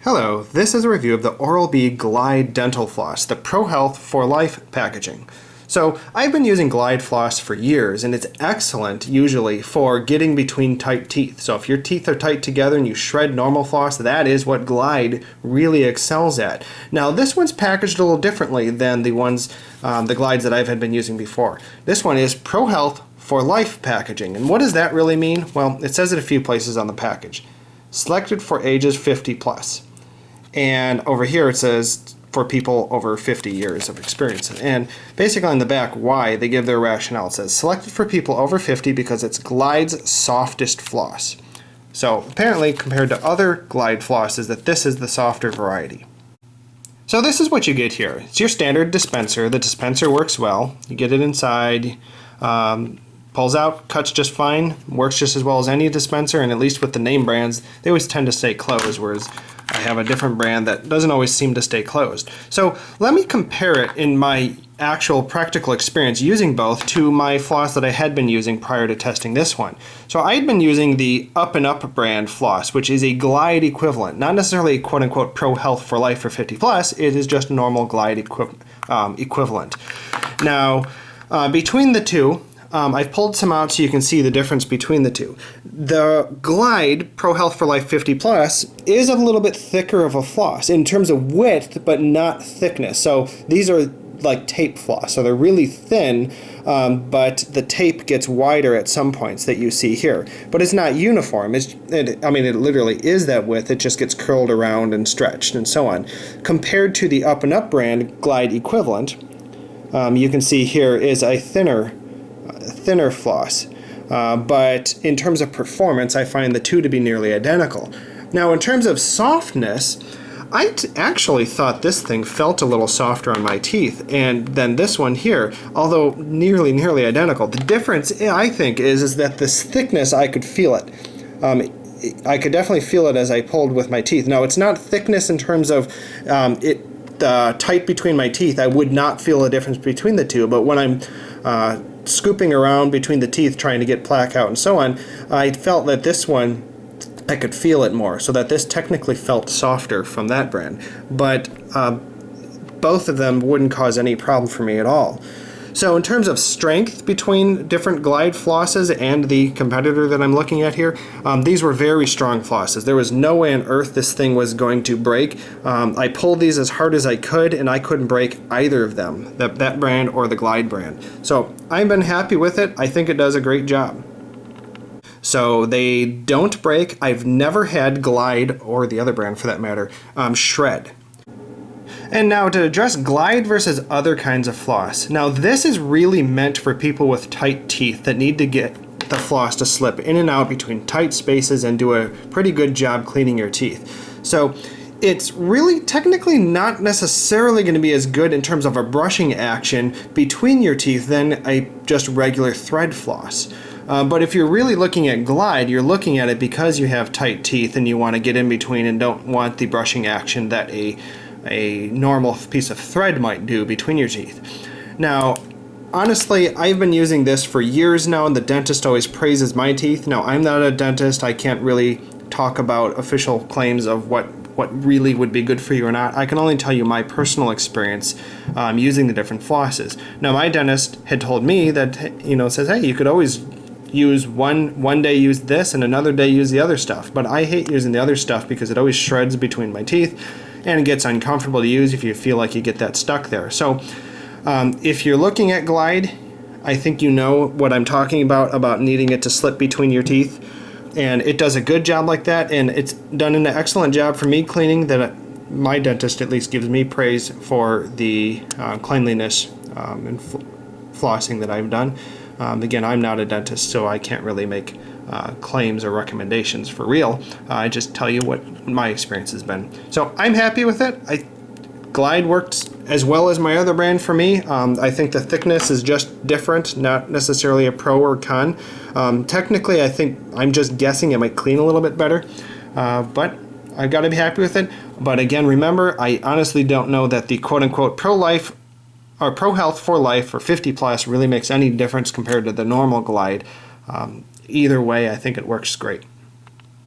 Hello, this is a review of the Oral-B Glide Dental Floss, the Pro Health for Life packaging. So I've been using Glide Floss for years, and it's excellent usually for getting between tight teeth. So if your teeth are tight together and you shred normal floss, that is what Glide really excels at. Now this one's packaged a little differently than the ones, the Glides that I've been using before. This one is Pro Health for Life packaging, and what does that really mean? Well, it says it a few places on the package. Selected for ages 50 plus. And over here it says for people over 50 years of experience. And basically on the back, why, they give their rationale. It says selected for people over 50 because it's Glide's softest floss. So apparently compared to other Glide flosses that this is the softer variety. So this is what you get here. It's your standard dispenser. The dispenser works well. You get it inside, pulls out, cuts just fine, works just as well as any dispenser, and at least with the name brands, they always tend to stay closed, whereas I have a different brand that doesn't always seem to stay closed. So let me compare it in my actual practical experience using both to my floss that I had been using prior to testing this one. So I had been using the Up and Up brand floss, which is a Glide equivalent, not necessarily a quote-unquote Pro Health for Life for 50 plus, it is just normal Glide equivalent. Now, between the two, I've pulled some out so you can see the difference between the two. The Glide Pro Health for Life 50 Plus is a little bit thicker of a floss in terms of width, but not thickness. So these are like tape floss, so they're really thin, but the tape gets wider at some points that you see here. But it's not uniform. It literally is that width. It just gets curled around and stretched and so on. Compared to the Up and Up brand Glide equivalent, you can see here is a thinner floss, but in terms of performance I find the two to be nearly identical. Now in terms of softness, I actually thought this thing felt a little softer on my teeth and then this one here, although nearly identical. The difference I think is that this thickness, I could feel it. I could definitely feel it as I pulled with my teeth. Now it's not thickness in terms of tight between my teeth. I would not feel a difference between the two, but when I'm scooping around between the teeth trying to get plaque out and so on, I felt that this one, I could feel it more, so that this technically felt softer from that brand. But both of them wouldn't cause any problem for me at all. So in terms of strength between different Glide flosses and the competitor that I'm looking at here, these were very strong flosses. There was no way on earth this thing was going to break. I pulled these as hard as I could and I couldn't break either of them, that brand or the Glide brand. So I've been happy with it. I think it does a great job. So they don't break. I've never had Glide, or the other brand for that matter, shred. And now to address Glide versus other kinds of floss. Now this is really meant for people with tight teeth that need to get the floss to slip in and out between tight spaces and do a pretty good job cleaning your teeth. So it's really technically not necessarily going to be as good in terms of a brushing action between your teeth than a just regular thread floss. But if you're really looking at Glide, you're looking at it because you have tight teeth and you want to get in between and don't want the brushing action that a normal piece of thread might do between your teeth. Now, honestly, I've been using this for years now, and the dentist always praises my teeth. Now, I'm not a dentist. I can't really talk about official claims of what really would be good for you or not. I can only tell you my personal experience using the different flosses. Now, my dentist had told me that, says, hey, you could always use one day use this and another day use the other stuff. But I hate using the other stuff because it always shreds between my teeth and it gets uncomfortable to use if you feel like you get that stuck there. So if you're looking at Glide, I think you know what I'm talking about needing it to slip between your teeth. And it does a good job like that, and it's done an excellent job for me cleaning that my dentist at least gives me praise for the cleanliness and flossing that I've done. Again, I'm not a dentist, so I can't really make claims or recommendations for real. I just tell you what my experience has been. So I'm happy with it. Glide worked as well as my other brand for me. I think the thickness is just different, not necessarily a pro or con. Technically, I think I'm just guessing it might clean a little bit better, but I've got to be happy with it. But again, remember, I honestly don't know that the quote-unquote pro-life or Pro Health for Life or 50 plus really makes any difference compared to the normal Glide. Either way, I think it works great.